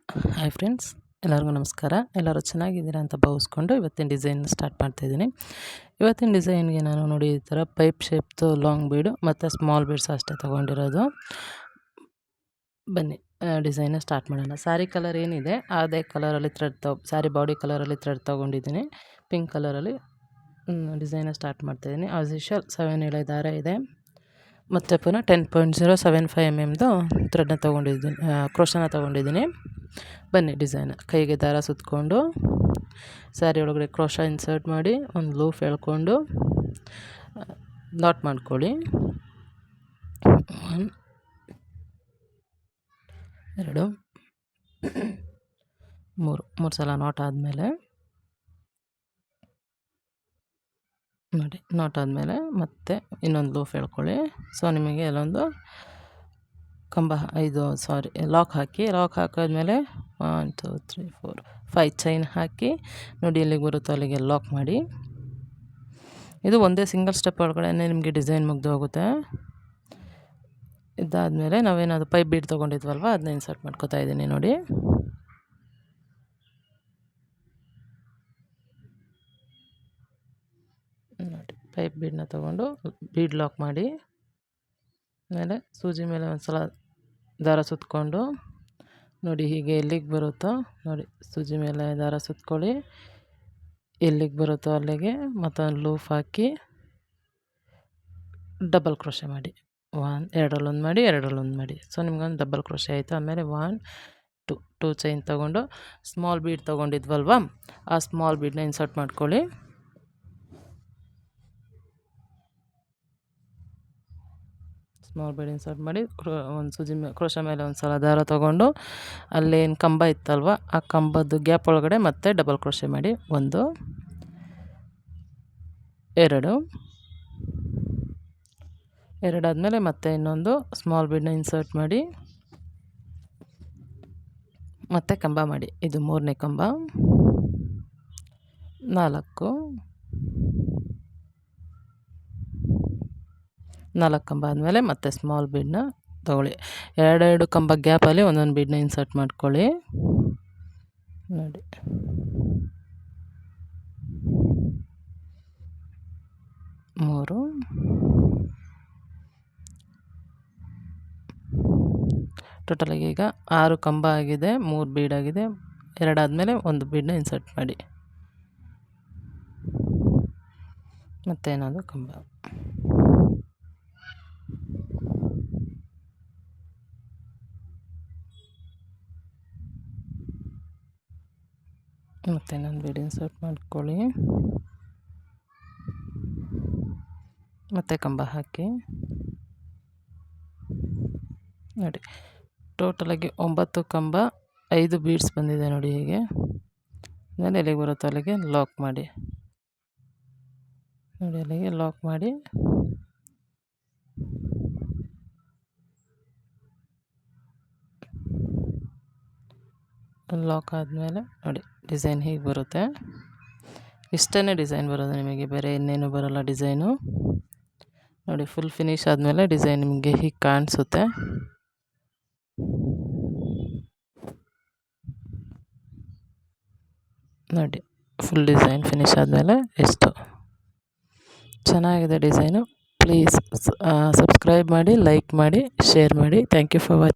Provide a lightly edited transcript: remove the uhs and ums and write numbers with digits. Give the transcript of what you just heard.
Hi friends, ಎಲ್ಲರಿಗೂ ನಮಸ್ಕಾರ. ಎಲ್ಲರೂ ಚೆನ್ನಾಗಿದ್ದೀರಾ ಅಂತ ಭಾವಿಸ್ಕೊಂಡು ಇವತ್ತಿನ ಡಿಸೈನ್ ಸ್ಟಾರ್ಟ್ ಮಾಡ್ತಾಯಿದ್ದೀನಿ. ಇವತ್ತಿನ ಡಿಸೈನ್ಗೆ ನಾನು ನೋಡಿ ಈ ಥರ ಪೈಪ್ ಶೇಪ್ದು ಲಾಂಗ್ ಬೀಡು ಮತ್ತು ಸ್ಮಾಲ್ ಬೀಡ್ಸ್ ಅಷ್ಟೇ ತೊಗೊಂಡಿರೋದು. ಬನ್ನಿ ಡಿಸೈನ ಸ್ಟಾರ್ಟ್ ಮಾಡೋಣ. ಸ್ಯಾರಿ ಕಲರ್ ಏನಿದೆ ಅದೇ ಕಲರಲ್ಲಿ ಸ್ಯಾರಿ ಬಾಡಿ ಕಲರಲ್ಲಿ ಥ್ರೆಡ್ ತೊಗೊಂಡಿದ್ದೀನಿ. ಪಿಂಕ್ ಕಲರಲ್ಲಿ ಡಿಸೈನ ಸ್ಟಾರ್ಟ್ ಮಾಡ್ತಾಯಿದ್ದೀನಿ. ಆಸ್ ಯೂಶುವಲ್ 7 ಎಳೆ ದಾರ ಇದೆ ಮತ್ತು ಪುನಃ 10.075 mm ಥ್ರೆಡ್ನ ತೊಗೊಂಡಿದ್ದೀನಿ, ಕ್ರೋಶನ ತೊಗೊಂಡಿದ್ದೀನಿ. ಬನ್ನಿ ಡಿಸೈನ್ ಕೈಗೆ ದಾರ ಸುತ್ತಕೊಂಡು ಸ್ಯಾರಿ ಒಳಗಡೆ ಕ್ರೋಶ ಇನ್ಸರ್ಟ್ ಮಾಡಿ ಒಂದು ಲೂಫ್ ಎಳ್ಕೊಂಡು ನಾಟ್ ಮಾಡ್ಕೊಳ್ಳಿ. 1 2 3 ಸಲ ನಾಟ್ ಆದಮೇಲೆ ನೋಡಿ, ನಾಟ್ ಆದಮೇಲೆ ಮತ್ತೆ ಇನ್ನೊಂದು ಲೂಫ್ ಎಳ್ಕೊಳ್ಳಿ. ಸೊ ನಿಮಗೆ ಅಲ್ಲೊಂದು ಲಾಕ್ ಹಾಕಾದ್ಮೇಲೆ 1 2 3 4 5 ಚೈನ್ ಹಾಕಿ ನೋಡಿ ಎಲ್ಲಿಗೆ ಬರುತ್ತೋ ಅಲ್ಲಿಗೆ ಲಾಕ್ ಮಾಡಿ. ಇದು ಒಂದೇ ಸಿಂಗಲ್ ಸ್ಟೆಪ್ ಒಳಗಡೆ ನಿಮಗೆ ಡಿಸೈನ್ ಮುಗ್ದು ಹೋಗುತ್ತೆ. ಇದಾದಮೇಲೆ ನಾವೇನಾದ್ರು ಪೈಪ್ ಬೀಡ್ ತೊಗೊಂಡಿದ್ವಲ್ವ ಅದನ್ನ ಇನ್ಸರ್ಟ್ ಮಾಡ್ಕೊತಾ ಇದ್ದೀನಿ. ನೋಡಿ ಪೈಪ್ ಬೀಡನ್ನ ತೊಗೊಂಡು ಬೀಡ್ ಲಾಕ್ ಮಾಡಿ ಆಮೇಲೆ ಸೂಜಿ ಮೇಲೆ ಒಂದು ಸಲ ದಾರ ಸುತ್ತಕೊಂಡು ನೋಡಿ ಹೀಗೆ ಎಲ್ಲಿಗೆ ಬರುತ್ತೋ ನೋಡಿ ಸೂಜಿ ಮೇಲೆ ದಾರ ಸುತ್ಕೊಳ್ಳಿ. ಎಲ್ಲಿಗೆ ಬರುತ್ತೋ ಅಲ್ಲಿಗೆ ಮತ್ತೊಂದು ಲೂಫ್ ಹಾಕಿ ಡಬಲ್ ಕ್ರೋಶೆ ಮಾಡಿ. 2 ಮಾಡಿ 2 ಮಾಡಿ. ಸೊ ನಿಮ್ಗೊಂದು ಡಬಲ್ ಕ್ರೋಶೆ ಆಯಿತು. ಆಮೇಲೆ 1 2 ಚೈನ್ ತೊಗೊಂಡು ಸ್ಮಾಲ್ ಬೀಡ್ ತೊಗೊಂಡಿದ್ವಲ್ವ ಆ ಸ್ಮಾಲ್ ಬೀಡನ್ನ ಇನ್ಸರ್ಟ್ ಮಾಡ್ಕೊಳ್ಳಿ. ಸ್ಮಾಲ್ ಬೀಡ್ ಇನ್ಸರ್ಟ್ ಮಾಡಿ ಒಂದು ಸೂಜಿ ಕ್ರೋಶ ಮೇಲೆ ಒಂದು ಸಲ ದಾರ ತೊಗೊಂಡು ಅಲ್ಲೇನು ಕಂಬ ಇತ್ತಲ್ವ ಆ ಕಂಬದ್ದು ಗ್ಯಾಪ್ ಒಳಗಡೆ ಮತ್ತೆ ಡಬಲ್ ಕ್ರೋಶೆ ಮಾಡಿ. 1 2 ಆದಮೇಲೆ ಮತ್ತೆ ಇನ್ನೊಂದು ಸ್ಮಾಲ್ ಬೀಡನ್ನ ಇನ್ಸರ್ಟ್ ಮಾಡಿ ಮತ್ತೆ ಕಂಬ ಮಾಡಿ. ಇದು 3ನೇ ಕಂಬ. 4 ಕಂಬ ಆದಮೇಲೆ ಮತ್ತೆ ಸ್ಮಾಲ್ ಬೀಡನ್ನ ತೊಗೊಳ್ಳಿ. 2 ಕಂಬ ಗ್ಯಾಪಲ್ಲಿ ಒಂದೊಂದು ಬೀಡನ್ನ ಇನ್ಸರ್ಟ್ ಮಾಡ್ಕೊಳ್ಳಿ. ನೋಡಿ 3 ಟೋಟಲಾಗಿ ಈಗ 6 ಕಂಬ ಆಗಿದೆ, 3 ಬೀಡ್ ಆಗಿದೆ. 2 ಆದಮೇಲೆ ಒಂದು ಬೀಡನ್ನ ಇನ್ಸರ್ಟ್ ಮಾಡಿ ಮತ್ತೆ ಇನ್ನೊಂದು ಕಂಬ. ಮತ್ತೆ ಇನ್ನೊಂದು ಬೀಡ್ ಇನ್ಸರ್ಟ್ ಮಾಡ್ಕೊಳ್ಳಿ ಮತ್ತೆ ಕಂಬ ಹಾಕಿ. ನೋಡಿ ಟೋಟಲಾಗಿ 9 ಕಂಬ 5 ಬೀಡ್ಸ್ ಬಂದಿದೆ. ನೋಡಿ ಹೀಗೆ ಆಮೇಲೆ ಎಲ್ಲಿಗೆ ಬರುತ್ತೋ ಅಲ್ಲಿಗೆ ಲಾಕ್ ಮಾಡಿ. ನೋಡಿ ಅಲ್ಲಿಗೆ ಲಾಕ್ ಮಾಡಿ ಲಾಕ್ ಆದಮೇಲೆ ನೋಡಿ ಡಿಸೈನ್ ಹೀಗೆ ಬರುತ್ತೆ. ಇಷ್ಟೇ ಡಿಸೈನ್ ಬರೋದು ನಿಮಗೆ, ಬೇರೆ ಇನ್ನೇನು ಬರೋಲ್ಲ ಡಿಸೈನು. ನೋಡಿ ಫುಲ್ ಫಿನಿಶ್ ಆದಮೇಲೆ ಡಿಸೈನ್ ನಿಮಗೆ ಹೀಗೆ ಕಾಣಿಸುತ್ತೆ. ನೋಡಿ ಫುಲ್ ಡಿಸೈನ್ ಫಿನಿಶ್ ಆದಮೇಲೆ ಎಷ್ಟು ಚೆನ್ನಾಗಿದೆ ಡಿಸೈನು. ಪ್ಲೀಸ್ ಸಬ್ಸ್ಕ್ರೈಬ್ ಮಾಡಿ, ಲೈಕ್ ಮಾಡಿ, ಶೇರ್ ಮಾಡಿ. Thank you for watching.